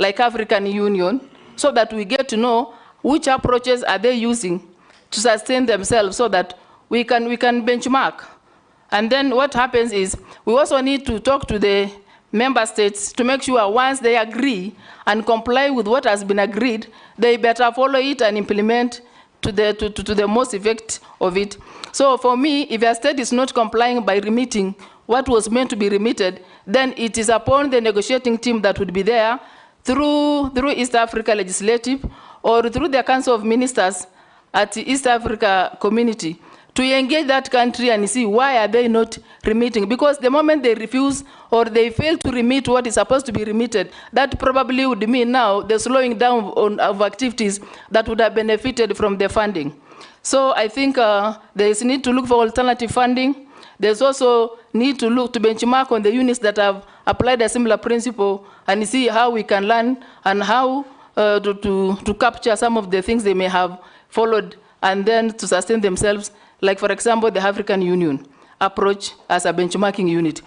like African Union, so that we get to know which approaches are they using to sustain themselves so that we can benchmark. And then what happens is we also need to talk to the member states to make sure once they agree and comply with what has been agreed, they better follow it and implement to the most effect of it. So for me, if a state is not complying by remitting what was meant to be remitted, then it is upon the negotiating team that would be there through East Africa Legislative or through the Council of Ministers at the East Africa Community to engage that country and see why are they not remitting. Because the moment they refuse or they fail to remit what is supposed to be remitted, that probably would mean now the slowing down of activities that would have benefited from the funding. So I think there is need to look for alternative funding. There's also need to look to benchmark on the units that have applied a similar principle and see how we can learn and how to capture some of the things they may have followed and then to sustain themselves, like for example, the African Union approach as a benchmarking unit.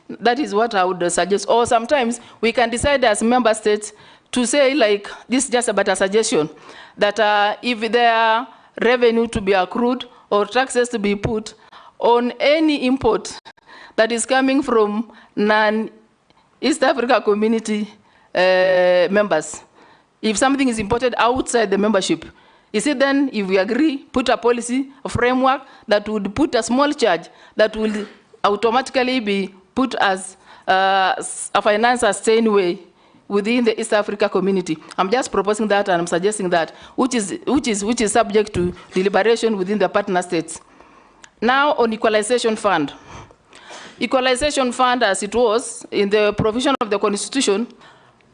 That is what I would suggest. Or sometimes we can decide as member states to say, like, this is just about a suggestion, that if there are revenue to be accrued or taxes to be put on any import that is coming from non-East Africa Community members, if something is imported outside the membership, is it then, if we agree, put a policy, a framework that would put a small charge that will automatically be put as a finance-sustained way within the East Africa Community? I'm just proposing that and I'm suggesting that, which is subject to deliberation within the partner states. Now on Equalization Fund. Equalization Fund, as it was in the provision of the Constitution,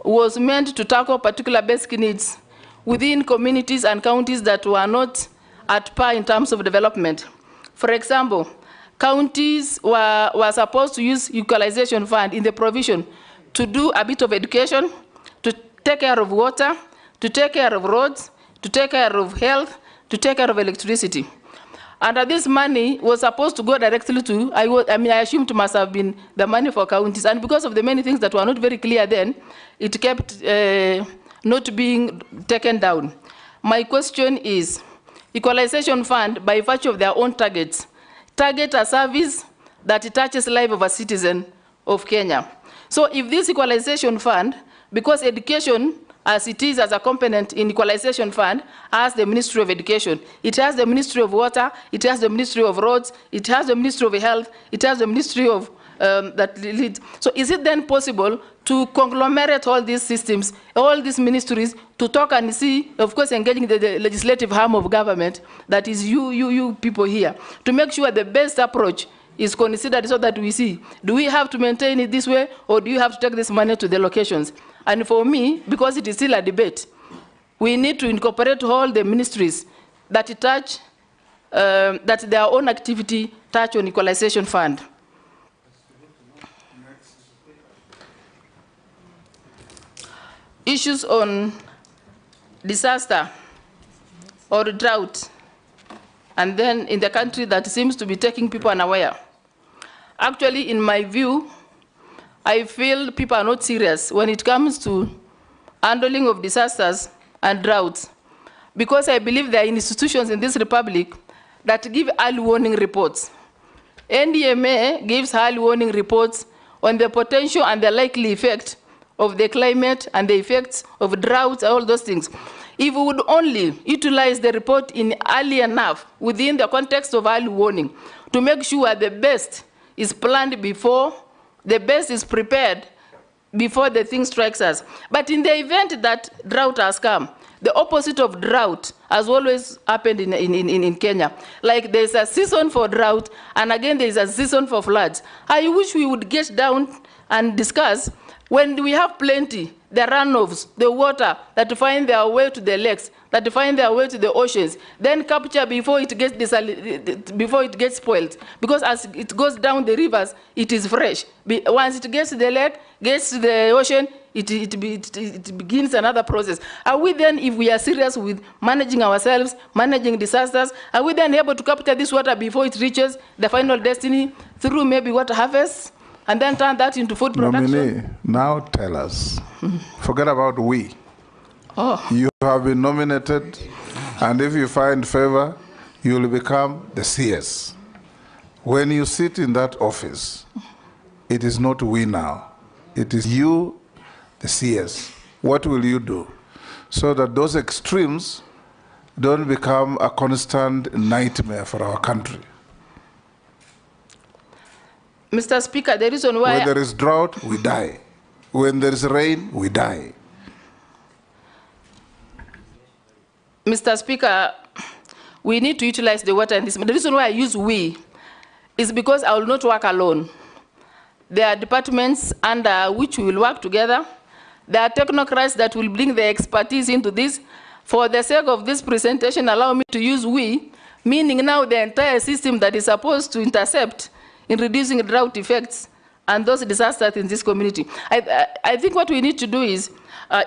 was meant to tackle particular basic needs within communities and counties that were not at par in terms of development. For example, counties were supposed to use Equalization Fund in the provision to do a bit of education, to take care of water, to take care of roads, to take care of health, to take care of electricity. And this money was supposed to go directly to, I assumed it must have been the money for counties. And because of the many things that were not very clear then, it kept not being taken down. My question is, Equalization Fund, by virtue of their own targets, target a service that touches the life of a citizen of Kenya. So if this Equalization Fund, because education, as it is as a component in Equalization Fund, has the Ministry of Education, it has the Ministry of Water, it has the Ministry of Roads, it has the Ministry of Health, it has the Ministry of that leads. So is it then possible to conglomerate all these systems, all these ministries, to talk and see, of course, engaging the legislative arm of government, that is you people here, to make sure the best approach is considered so that we see, do we have to maintain it this way, or do you have to take this money to the locations? And for me, because it is still a debate, we need to incorporate all the ministries that touch, that their own activity touch on Equalization Fund. Issues on disaster or drought, and then in the country that seems to be taking people unaware. Actually, in my view, I feel people are not serious when it comes to handling of disasters and droughts, because I believe there are institutions in this republic that give early warning reports. NDMA gives early warning reports on the potential and the likely effect of the climate and the effects of droughts, all those things. If we would only utilize the report in early enough within the context of early warning to make sure the best is planned before, the best is prepared before the thing strikes us. But in the event that drought has come, the opposite of drought has always happened in Kenya. Like there's a season for drought, and again there's a season for floods. I wish we would get down and discuss when we have plenty, the runoffs, the water that find their way to the lakes, that find their way to the oceans, then capture before it gets spoiled. Because as it goes down the rivers, it is fresh. Once it gets to the lake, gets to the ocean, it begins another process. Are we then, if we are serious with managing ourselves, managing disasters, are we then able to capture this water before it reaches the final destiny through maybe water harvest and then turn that into food production. Nominee, now tell us. Forget about we. Oh. You have been nominated, and if you find favor, you will become the CS. When you sit in that office, it is not we now. It is you, the CS. What will you do so that those extremes don't become a constant nightmare for our country? Mr. Speaker, the reason why... When there is drought, we die. When there is rain, we die. Mr. Speaker, we need to utilize the water in this. The reason why I use we is because I will not work alone. There are departments under which we will work together. There are technocrats that will bring their expertise into this. For the sake of this presentation, allow me to use we, meaning now the entire system that is supposed to intercept in reducing drought effects and those disasters in this community. I think what we need to do is,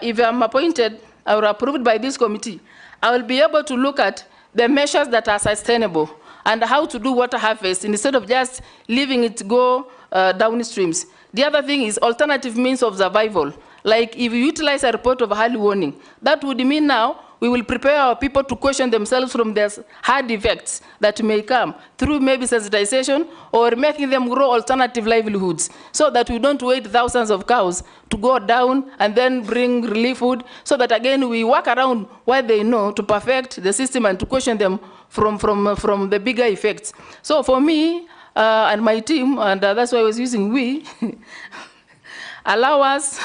if I'm appointed or approved by this committee, I will be able to look at the measures that are sustainable and how to do water harvest instead of just leaving it go downstreams. The other thing is alternative means of survival. Like if you utilize a report of early warning, that would mean now we will prepare our people to question themselves from their hard effects that may come through maybe sensitization or making them grow alternative livelihoods so that we don't wait thousands of cows to go down and then bring relief food so that again we work around what they know to perfect the system and to question them from the bigger effects. So for me and my team, and that's why I was using we, allow us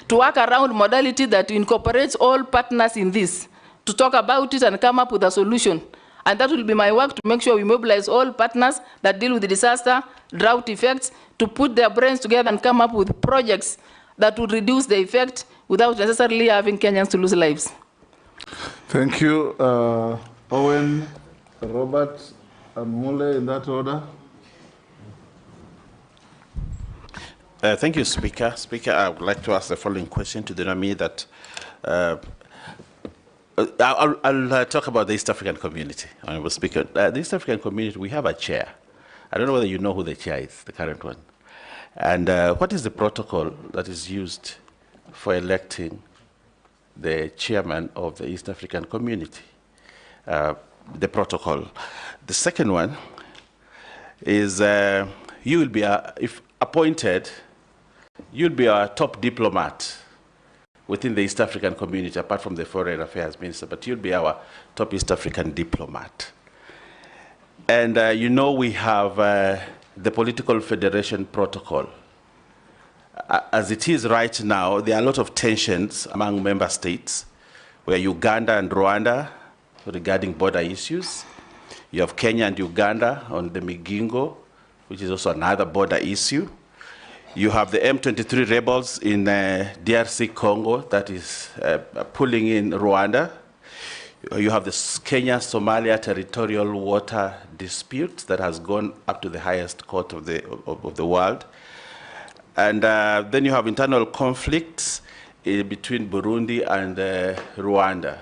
to work around modality that incorporates all partners in this, to talk about it and come up with a solution. And that will be my work to make sure we mobilize all partners that deal with the disaster, drought effects, to put their brains together and come up with projects that would reduce the effect without necessarily having Kenyans to lose lives. Thank you. Owen, Robert, and Mule, in that order. Thank you, Speaker. Speaker, I would like to ask the following question to the nominee that I'll talk about the East African community, Honorable Speaker. The East African community, we have a chair. I don't know whether you know who the chair is, the current one. And what is the protocol that is used for electing the chairman of the East African community? The protocol. The second one is you will be, if appointed, you'll be our top diplomat within the East African community, apart from the Foreign Affairs Minister, but you'll be our top East African diplomat. And you know we have the Political Federation Protocol. As it is right now, there are a lot of tensions among member states, where Uganda and Rwanda regarding border issues. You have Kenya and Uganda on the Migingo, which is also another border issue. You have the M23 rebels in DRC Congo that is pulling in Rwanda. You have the Kenya-Somalia territorial water dispute that has gone up to the highest court of the world. And then you have internal conflicts between Burundi and Rwanda.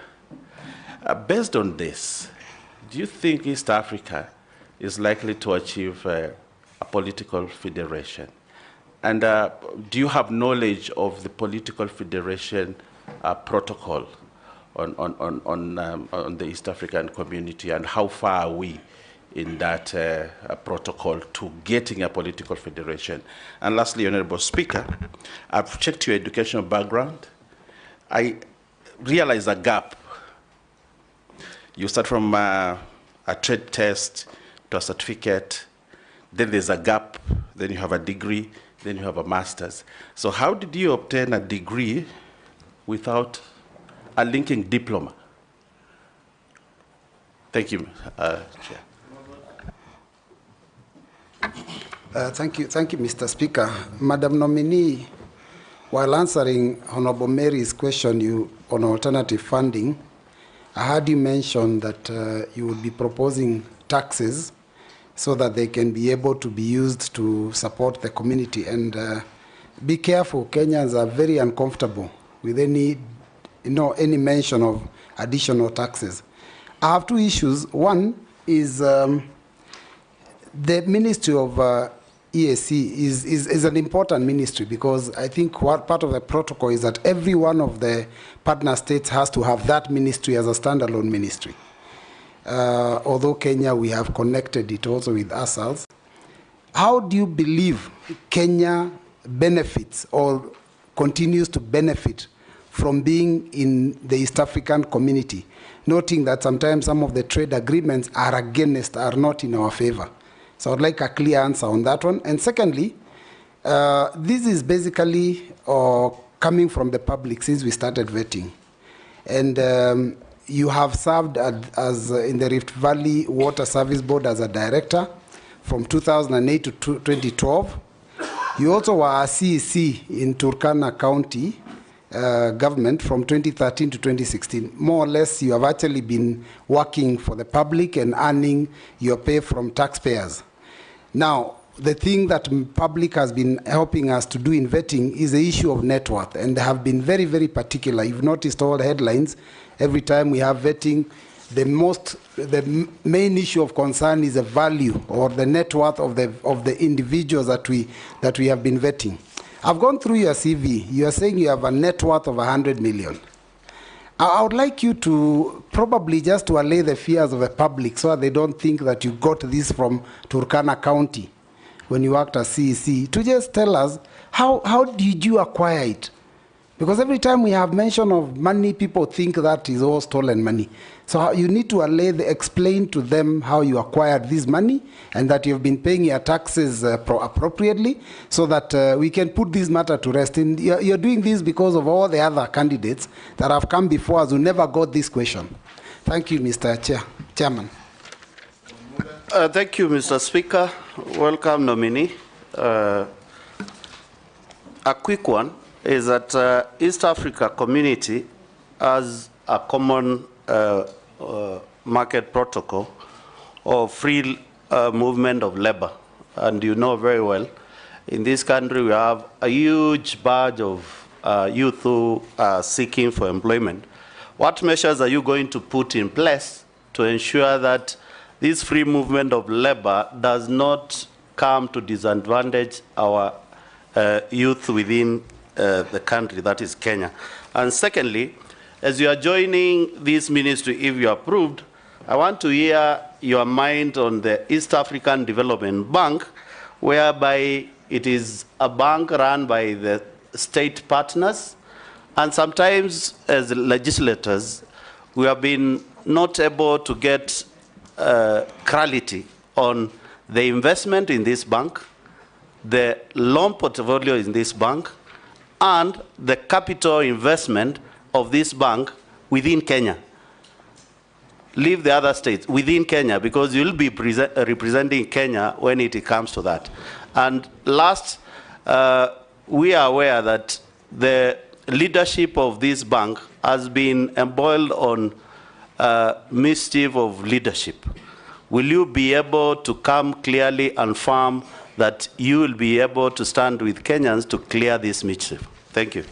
Based on this, do you think East Africa is likely to achieve a political federation? And do you have knowledge of the political federation protocol on the East African community, and how far are we in that protocol to getting a political federation? And lastly, Honorable Speaker, I've checked your educational background. I realize a gap. You start from a trade test to a certificate, then there's a gap, then you have a degree, then you have a master's. So how did you obtain a degree without a linking diploma? Thank you, Chair. Thank you, Mr. Speaker. Madam Nominee, while answering Honorable Mary's question on alternative funding, I heard you mention that you would be proposing taxes so that they can be able to be used to support the community. And be careful, Kenyans are very uncomfortable with any mention of additional taxes. I have two issues. One is the Ministry of EAC is an important ministry, because I think what part of the protocol is that every one of the partner states has to have that ministry as a standalone ministry. Although Kenya, we have connected it also with ourselves. How do you believe Kenya benefits or continues to benefit from being in the East African community, noting that sometimes some of the trade agreements are not in our favor? So I'd like a clear answer on that one. And secondly, this is basically coming from the public since we started vetting. And you have served as in the Rift Valley Water Service Board as a director from 2008 to 2012. You also were a CEC in Turkana County government from 2013 to 2016. More or less, you have actually been working for the public and earning your pay from taxpayers. Now, the thing that public has been helping us to do in vetting is the issue of net worth, and they have been very, very particular. You've noticed all the headlines. Every time we have vetting, the main issue of concern is the value or the net worth of the individuals that we have been vetting. I've gone through your CV. You are saying you have a net worth of 100 million. I would like you to probably just to allay the fears of the public so that they don't think that you got this from Turkana County when you worked as CEC, to just tell us how did you acquire it? Because every time we have mention of money, people think that is all stolen money. So you need to explain to them how you acquired this money and that you've been paying your taxes appropriately, so that we can put this matter to rest. And you're doing this because of all the other candidates that have come before us who never got this question. Thank you, Mr. Chairman. Thank you, Mr. Speaker. Welcome, nominee. A quick one is that East Africa community has a common market protocol of free movement of labor. And you know very well, in this country we have a huge batch of youth who are seeking for employment. What measures are you going to put in place to ensure that this free movement of labor does not come to disadvantage our youth within the country, that is Kenya? And secondly, as you are joining this ministry, if you are approved, I want to hear your mind on the East African Development Bank, whereby it is a bank run by the state partners, and sometimes as legislators, we have been not able to get clarity on the investment in this bank, the loan portfolio in this bank, and the capital investment of this bank within Kenya. Leave the other states, within Kenya, because you'll be representing Kenya when it comes to that. And last, we are aware that the leadership of this bank has been embroiled on mischief of leadership. Will you be able to come clearly and firm that you will be able to stand with Kenyans to clear this mischief? Thank you.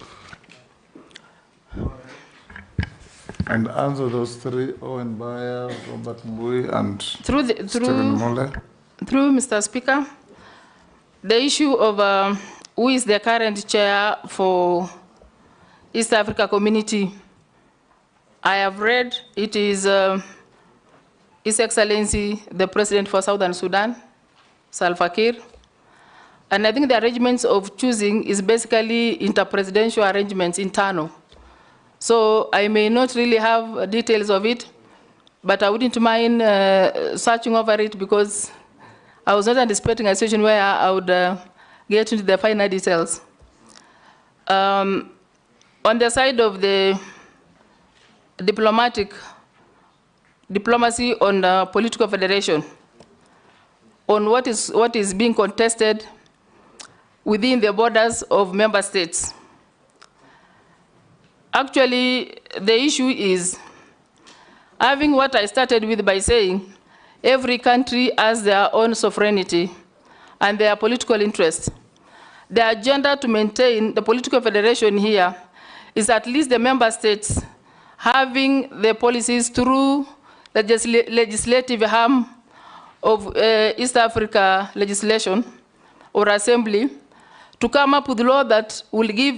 And answer those three: Owen Bayer, Robert Mbui, and Stephen Mole. Through Mr. Speaker, the issue of who is the current chair for East Africa Community, I have read it is His Excellency, the President for Southern Sudan, Salva Kiir. And I think the arrangements of choosing is basically interpresidential arrangements, internal. So I may not really have details of it, but I wouldn't mind searching over it, because I was not anticipating a situation where I would get into the finer details. On the side of the diplomacy on political federation, on what is being contested within the borders of member states. Actually, the issue is having what I started with by saying every country has their own sovereignty and their political interests. The agenda to maintain the political federation here is at least the member states having the policies through the legislative arm of East Africa legislation, or assembly to come up with law that will give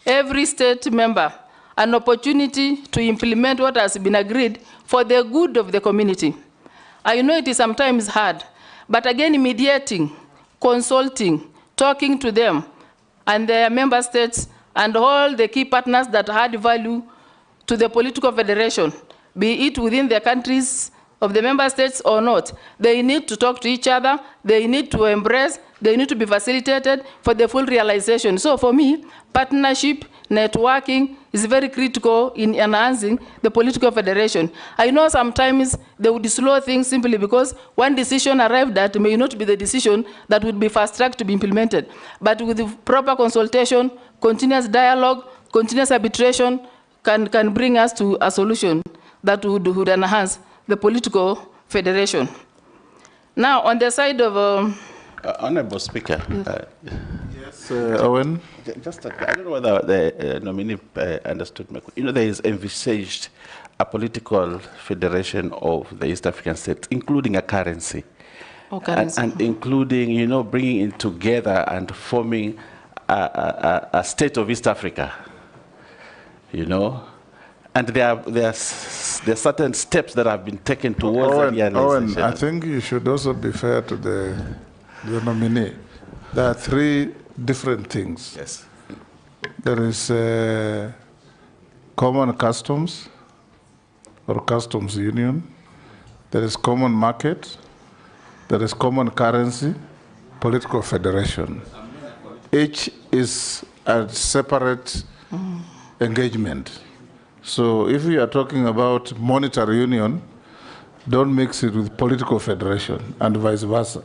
every state member an opportunity to implement what has been agreed for the good of the community. I know it is sometimes hard, but again, mediating, consulting, talking to them and their member states and all the key partners that add value to the political federation, be it within the countries of the member states or not, they need to talk to each other, they need to embrace, they need to be facilitated for the full realization. So for me, partnership, networking is very critical in enhancing the political federation. I know sometimes they would slow things simply because one decision arrived at may not be the decision that would be fast-tracked to be implemented. But with the proper consultation, continuous dialogue, continuous arbitration can bring us to a solution that would enhance the political federation. Now, on the side of... Honorable Speaker. Yes, Owen? Just, I don't know whether the nominee understood me. You know, there is envisaged a political federation of the East African states, including a currency. Oh, currency. And including, you know, bringing it together and forming a state of East Africa, you know. And there are certain steps that have been taken towards the realization. Owen, I think you should also be fair to the nominee. There are three different things. Yes. There is common customs or customs union. There is common market. There is common currency, political federation. Each is a separate engagement. So if you are talking about monetary union, don't mix it with political federation and vice versa.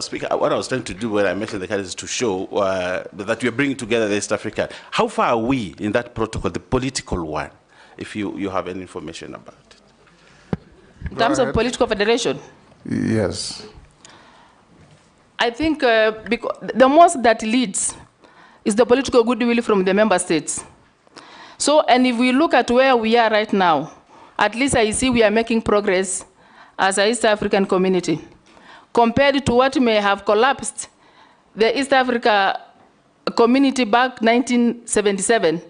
Speaker, what I was trying to do when I mentioned the currency is to show that we are bringing together the East African. How far are we in that protocol, the political one, if you have any information about it? In terms of political federation? Yes. I think because the most that leads is the political goodwill from the member states. So, and if we look at where we are right now, at least I see we are making progress as an East African community. Compared to what may have collapsed the East Africa community back 1977,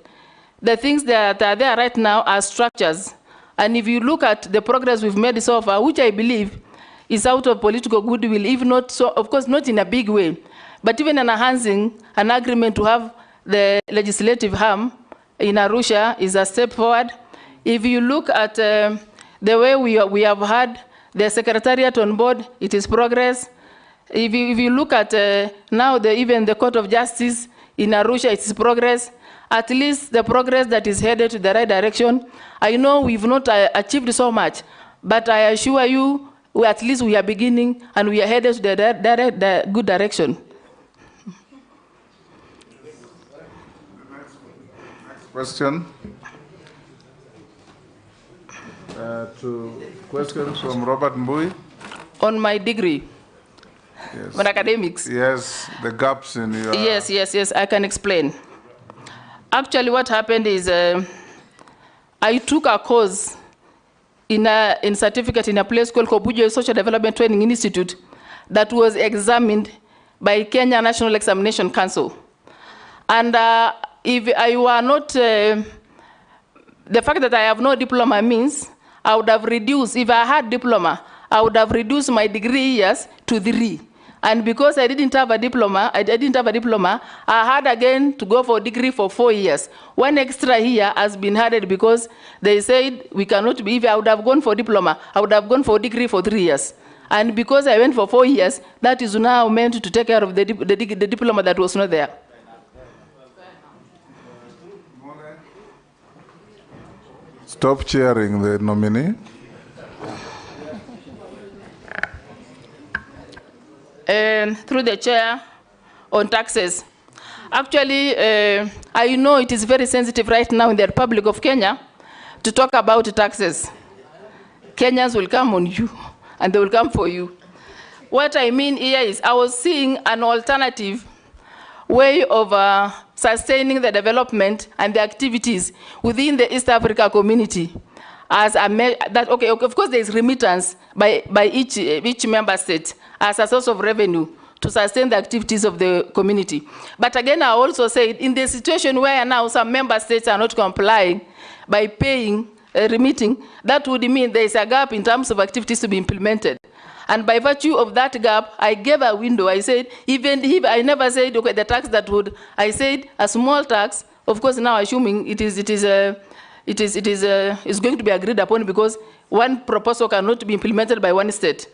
the things that are there right now are structures. And if you look at the progress we've made so far, which I believe is out of political goodwill, if not so, of course, not in a big way, but even enhancing an agreement to have the legislative arm in Arusha is a step forward. If you look at the way we have had the secretariat on board, it is progress. If you look at now even the Court of Justice in Arusha, it is progress. At least the progress that is headed to the right direction. I know we've not achieved so much, but I assure you, at least we are beginning and we are headed to the good direction. Question? To questions from Robert Mbui. On my degree, Yes. on academics. Yes, the gaps in your... Yes, I can explain. Actually, what happened is I took a course in certificate in a place called Kobujo Social Development Training Institute that was examined by Kenya National Examination Council. And if I were not, the fact that I have no diploma means I would have reduced, if I had diploma, I would have reduced my degree years to 3. And because I didn't have a diploma, I had again to go for a degree for 4 years. 1 extra year has been added because they said we cannot be, if I would have gone for diploma, I would have gone for a degree for 3 years. And because I went for 4 years, that is now meant to take care of the diploma that was not there. Stop cheering the nominee. Through the chair on taxes. Actually, I know it is very sensitive right now in the Republic of Kenya to talk about taxes. Kenyans will come on you, and they will come for you. What I mean here is I was seeing an alternative way of sustaining the development and the activities within the East Africa community. As of course, there is remittance by each member state as a source of revenue to sustain the activities of the community. But again, I also said, in the situation where now some member states are not complying by paying, remitting, that would mean there is a gap in terms of activities to be implemented. And by virtue of that gap, I gave a window. I said, even if I never said, okay, the tax that would, I said a small tax, of course now assuming it is going to be agreed upon because one proposal cannot be implemented by one state.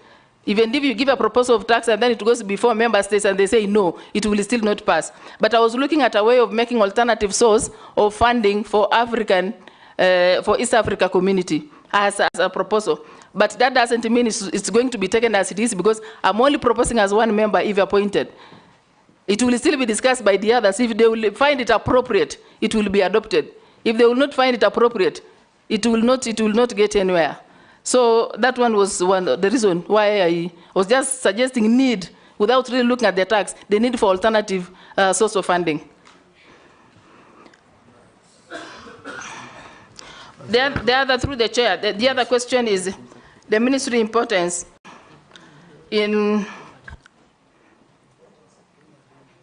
Even if you give a proposal of tax and then it goes before member states and they say no, it will still not pass. But I was looking at a way of making alternative source of funding for for East Africa community as a proposal. But that doesn't mean it's going to be taken as it is because I'm only proposing as one member if appointed. It will still be discussed by the others. If they will find it appropriate, it will be adopted. If they will not find it appropriate, it will not get anywhere. So that one was the reason why I was just suggesting need, without really looking at the tax, the need for alternative source of funding. The other, through the chair, the other question is the ministry importance in,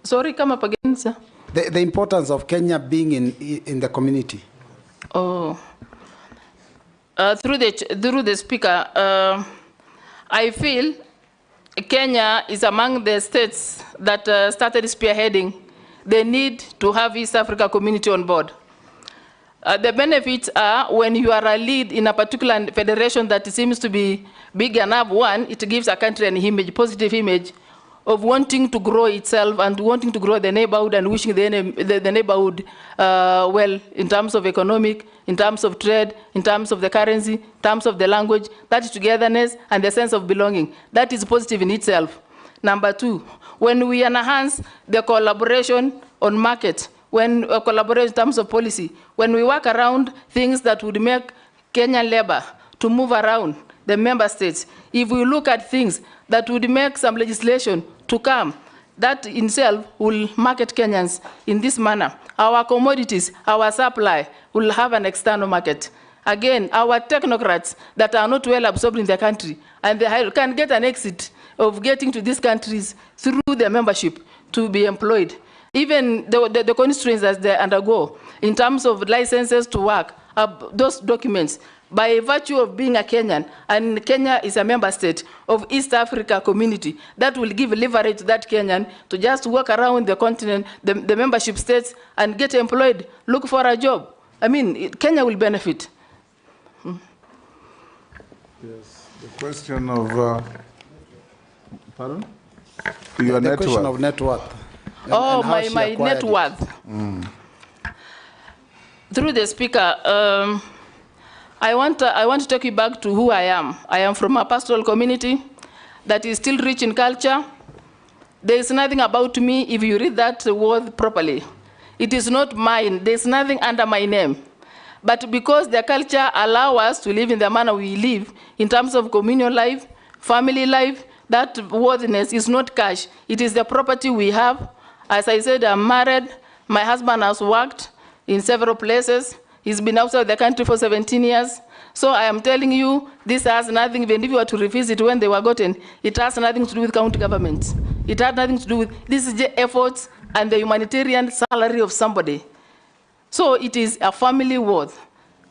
sorry, come up again, sir. The importance of Kenya being in the community. Oh. Through the speaker, I feel Kenya is among the states that started spearheading the need to have East Africa community on board. The benefits are when you are a lead in a particular federation that seems to be big enough, one, it gives a country an image, positive image of wanting to grow itself and wanting to grow the neighborhood and wishing the neighborhood well in terms of economic, in terms of trade, in terms of the currency, in terms of the language, that is togetherness and the sense of belonging. That is positive in itself. Number two, when we enhance the collaboration on market, when we collaborate in terms of policy, when we work around things that would make Kenyan labor to move around the member states, if we look at things that would make some legislation to come, that in itself will market Kenyans in this manner. Our commodities, our supply will have an external market. Again, our technocrats that are not well absorbed in the country, and they can get an exit of getting to these countries through the membership to be employed. Even the constraints that they undergo in terms of licenses to work, those documents, by virtue of being a Kenyan, and Kenya is a member state of East Africa community, that will give leverage to that Kenyan to just walk around the continent, the membership states, and get employed, look for a job. I mean, Kenya will benefit. Yes, the question of, pardon? Your the net question worth. of net worth. Oh, my net worth. Through the speaker, I want to take you back to who I am. I am from a pastoral community that is still rich in culture. There is nothing about me, if you read that word properly. It is not mine. There is nothing under my name. But because the culture allows us to live in the manner we live, in terms of communal life, family life, that worthiness is not cash. It is the property we have. As I said, I'm married. My husband has worked in several places. He's been outside the country for 17 years. So I am telling you, this has nothing, even if you were to revisit when they were gotten, it has nothing to do with county governments. It has nothing to do with, this is the efforts and the humanitarian salary of somebody. So it is a family worth.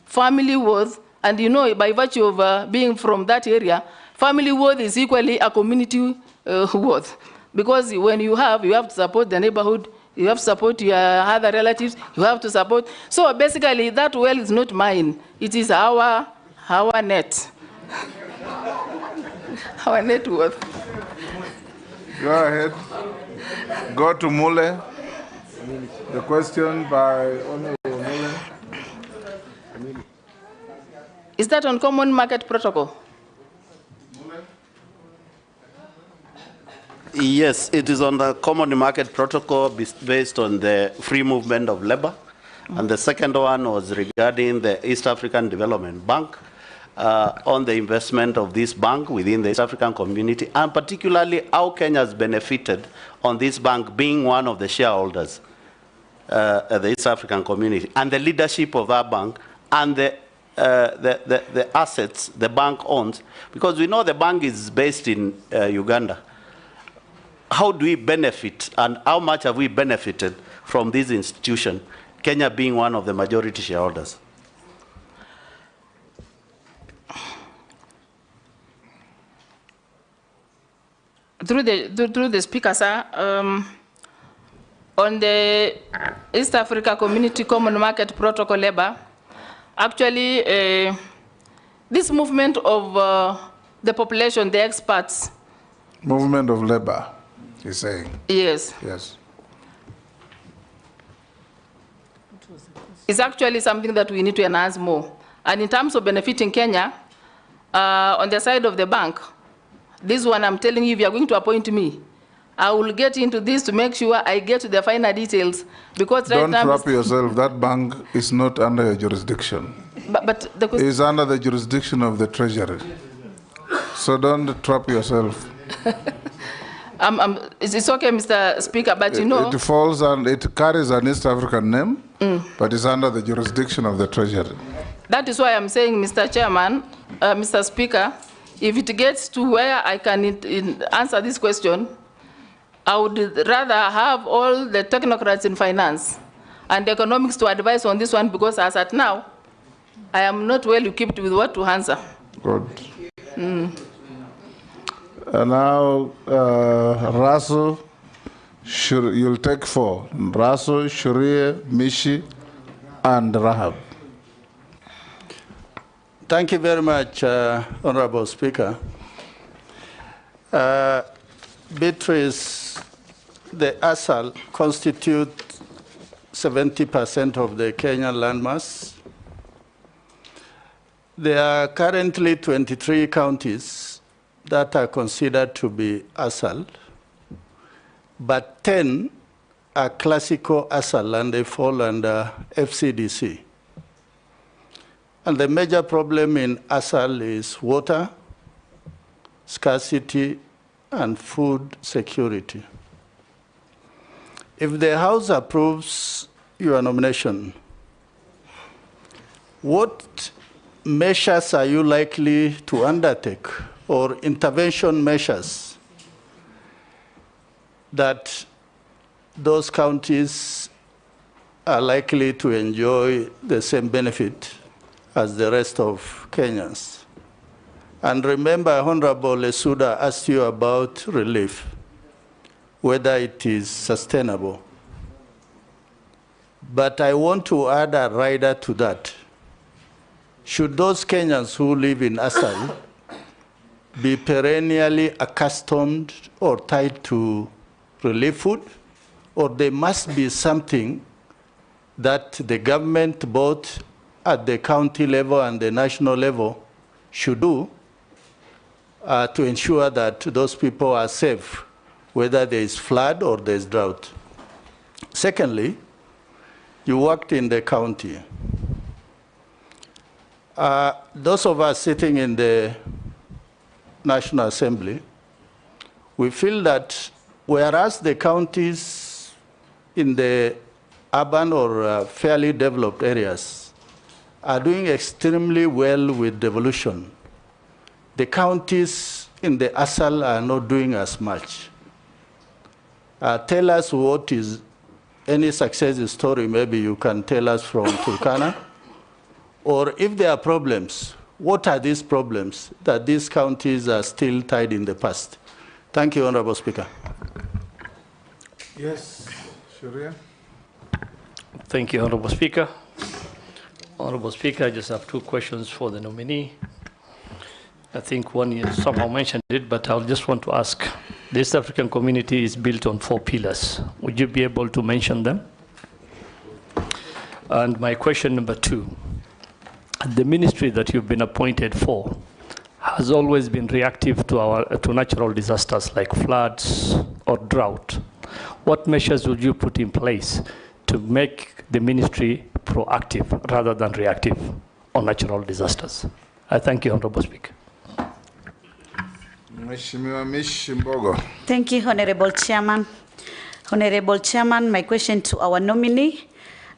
Family worth, and you know, by virtue of being from that area, family worth is equally a community worth. Because when you have to support the neighborhood, you have to support your other relatives, you have to support. So basically, that well is not mine. It is our net. Our net worth. Go ahead. Go to Mule. The question by Honorable Mule. Is that on common market protocol? Yes, it is on the common market protocol based on the free movement of labor. And the second one was regarding the East African Development Bank, on the investment of this bank within the East African community, and particularly how Kenya has benefited on this bank being one of the shareholders of the East African community, and the leadership of that bank, and the assets the bank owns. Because we know the bank is based in Uganda. how do we benefit and how much have we benefited from this institution, Kenya being one of the majority shareholders? Through the speaker, sir, on the East Africa Community Common Market Protocol labor, actually, this movement of the population, the experts. Movement of labor, he's saying. Yes. Yes. It's actually something that we need to enhance more. And in terms of benefiting Kenya, on the side of the bank, this one I'm telling you, if you're going to appoint me, I will get into this to make sure I get to the finer details. Because right now— Don't trap yourself. That bank is not under your jurisdiction. But the question— It's under the jurisdiction of the Treasury. So don't trap yourself. It's okay, Mr. Speaker, but you know— It falls and it carries an East African name, but it's under the jurisdiction of the Treasury. That is why I'm saying, Mr. Chairman, Mr. Speaker, if it gets to where I can answer this question, I would rather have all the technocrats in finance and economics to advise on this one, because as at now, I am not well equipped with what to answer. Good. Now, Rasu, you'll take 4. Rasu, Shuria, Mishi, and Rahab. Thank you very much, Honorable Speaker. Beatrice, the ASAL constitute 70% of the Kenyan landmass. There are currently 23 counties that are considered to be ASAL, but 10 are classical ASAL and they fall under FCDC. And the major problem in ASAL is water, scarcity, and food security. If the House approves your nomination, what measures are you likely to undertake, or intervention measures, that those counties are likely to enjoy the same benefit as the rest of Kenyans? And remember, Honorable Lesuda asked you about relief, whether it is sustainable. But I want to add a rider to that. Should those Kenyans who live in ASAL be perennially accustomed or tied to relief food, or there must be something that the government, both at the county level and the national level, should do to ensure that those people are safe, whether there is flood or there is drought? Secondly, you worked in the county. Those of us sitting in the National Assembly, we feel that whereas the counties in the urban or fairly developed areas are doing extremely well with devolution, the counties in the ASAL are not doing as much. Tell us what is any success story maybe you can tell us from Turkana, or if there are problems, what are these problems that these counties are still tied in the past? Thank you, Honorable Speaker. Yes, Shuria. Thank you, Honorable Speaker. Honorable Speaker, I just have 2 questions for the nominee. I think one you somehow mentioned it, but I'll just want to ask. The East African community is built on 4 pillars. Would you be able to mention them? And my question number 2, the ministry that you've been appointed for has always been reactive to natural disasters like floods or drought. What measures would you put in place to make the ministry proactive rather than reactive on natural disasters? I thank you, Honorable Speaker. Thank you, Honorable Chairman. Honorable Chairman, my question to our nominee.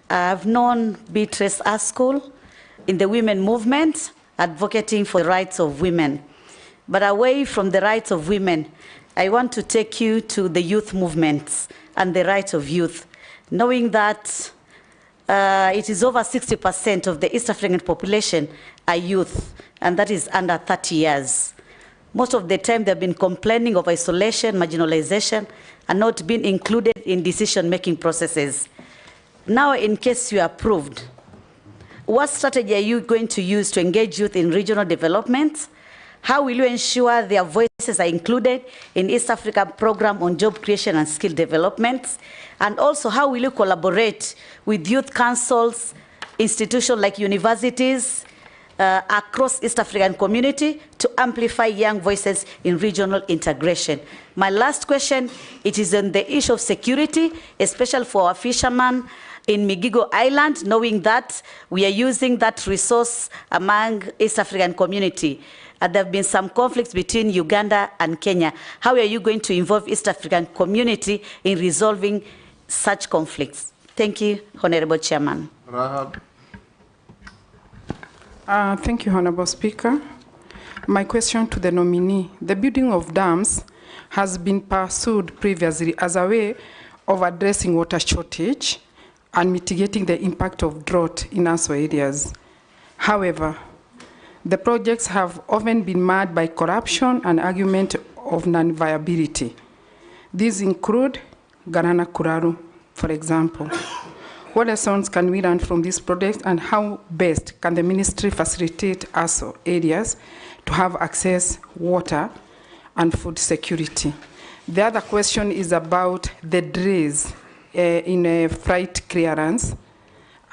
I've known Beatrice Askell in the women movement, advocating for the rights of women. But away from the rights of women, I want to take you to the youth movements and the right of youth, knowing that it is over 60% of the East African population are youth, and that is under 30 years. Most of the time they've been complaining of isolation, marginalization, and not being included in decision-making processes. Now, in case you are approved, what strategy are you going to use to engage youth in regional development? How will you ensure their voices are included in East Africa program on job creation and skill development? And also, how will you collaborate with youth councils, institutions like universities, across East African community to amplify young voices in regional integration? My last question, it is on the issue of security, especially for our fishermen in Migigo Island, knowing that we are using that resource among East African community. There have been some conflicts between Uganda and Kenya. How are you going to involve East African community in resolving such conflicts? Thank you, Honorable Chairman. Rahab. Thank you, Honorable Speaker. My question to the nominee: the building of dams has been pursued previously as a way of addressing water shortage and mitigating the impact of drought in ASO areas. However, the projects have often been marred by corruption and argument of non-viability. These include Garana Kuraru, for example. What lessons can we learn from this project, and how best can the ministry facilitate ASO areas to have access water and food security? The other question is about the delays in freight clearance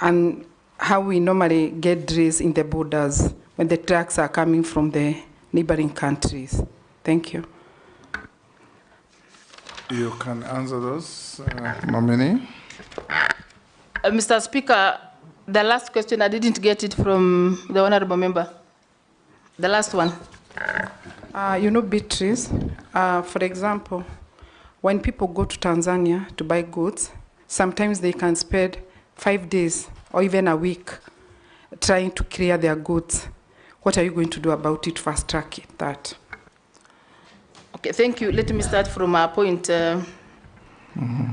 and how we normally get delays in the borders when the trucks are coming from the neighboring countries. Thank you. You can answer those, nominee. Mr. Speaker, the last question, I didn't get it from the honorable member. The last one. You know, Beatrice, for example, when people go to Tanzania to buy goods, sometimes they can spend 5 days or even a week trying to clear their goods. What are you going to do about it, fast track that? Okay, thank you. Let me start from our point.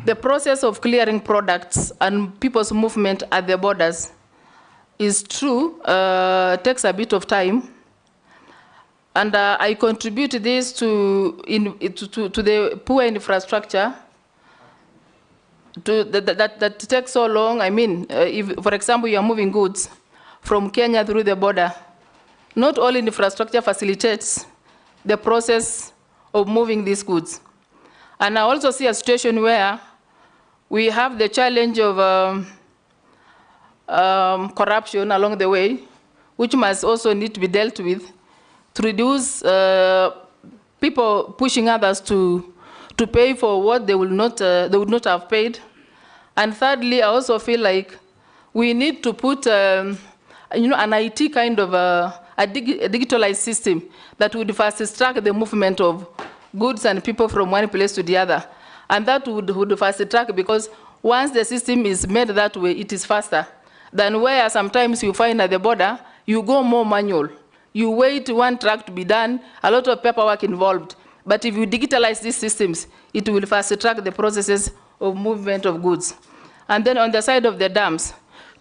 The process of clearing products and people's movement at the borders is true, takes a bit of time. And I contribute this to the poor infrastructure that takes so long. I mean, if, for example, you are moving goods from Kenya through the border, not all infrastructure facilitates the process of moving these goods. And I also see a situation where we have the challenge of corruption along the way, which must also need to be dealt with to reduce people pushing others to pay for what they would not have paid. And thirdly, I also feel like we need to put an IT kind of a digitalized system that would fast track the movement of goods and people from one place to the other. And that would fast track, because once the system is made that way, it is faster than where sometimes you find at the border, you go more manual. You wait one track to be done, a lot of paperwork involved. But if you digitalize these systems, it will fast track the processes of movement of goods. And then on the side of the dams,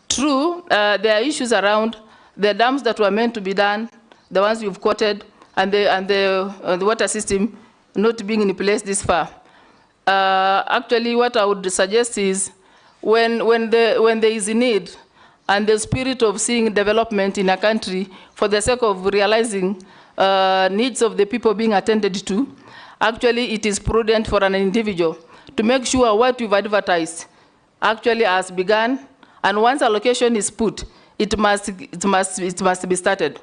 true, there are issues around the dams that were meant to be done, the ones you've quoted, and the water system not being in place this far. Actually, what I would suggest is when there is a need and the spirit of seeing development in a country for the sake of realizing needs of the people being attended to, actually it is prudent for an individual to make sure what you've advertised actually has begun, and once allocation is put, it must be started.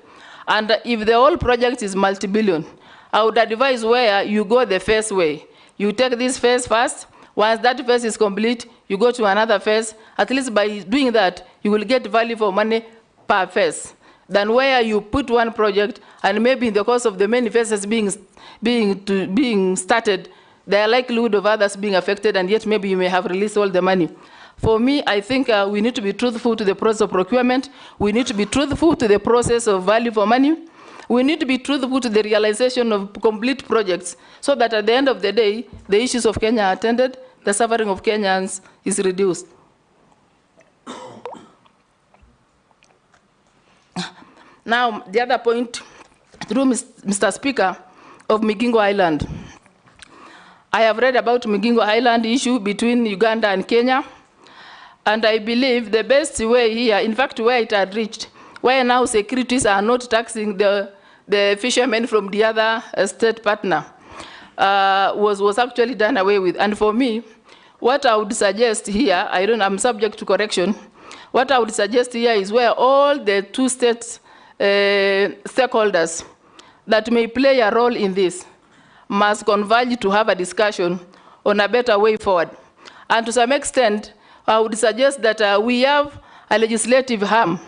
And if the whole project is multi-billion, I would advise where you go the first way. You take this phase first. Once that phase is complete, you go to another phase. At least by doing that, you will get value for money per phase. Than where you put one project, and maybe in the course of the many phases being started, there are likelihood of others being affected, and yet maybe you may have released all the money. For me, I think we need to be truthful to the process of procurement. We need to be truthful to the process of value for money. We need to be truthful to the realization of complete projects so that at the end of the day, the issues of Kenya are attended, the suffering of Kenyans is reduced. Now, the other point, through Mr. Speaker, of Migingo Island. I have read about Migingo Island issue between Uganda and Kenya, and I believe the best way here, in fact, where it had reached, where now securities are not taxing the fishermen from the other state partner, was actually done away with. And for me, what I would suggest here, I'm subject to correction, what I would suggest here is where all the two states stakeholders that may play a role in this must converge to have a discussion on a better way forward. And to some extent, I would suggest that we have a legislative arm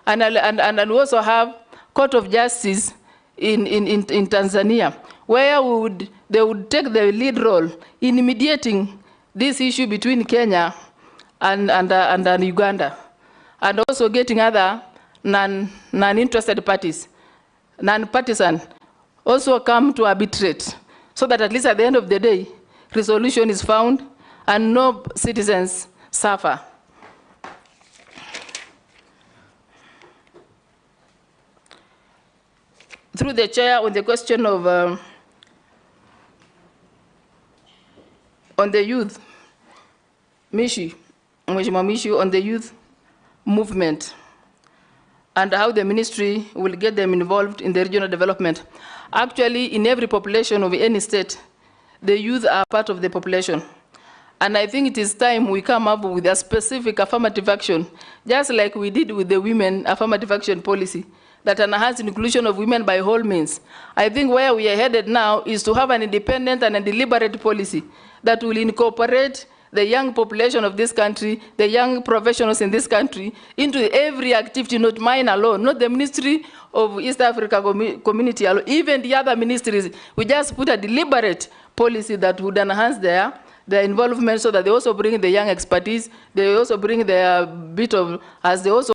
and we also have Court of Justice in Tanzania, where they would take the lead role in mediating this issue between Kenya and Uganda, and also getting other non-interested parties, non-partisan, also come to arbitrate, so that at least at the end of the day, resolution is found and no citizens suffer. Through the chair, on the question of on the youth, Mheshimiwa Mishi, on the youth movement and how the ministry will get them involved in the regional development. Actually, in every population of any state, the youth are part of the population. And I think it is time we come up with a specific affirmative action, just like we did with the women affirmative action policy, that enhances inclusion of women by all means. I think where we are headed now is to have an independent and a deliberate policy that will incorporate the young population of this country, the young professionals in this country, into every activity, not mine alone, not the Ministry of East Africa Community alone, even the other ministries. We just put a deliberate policy that would enhance their involvement so that they also bring the young expertise, they also bring their bit of, as they also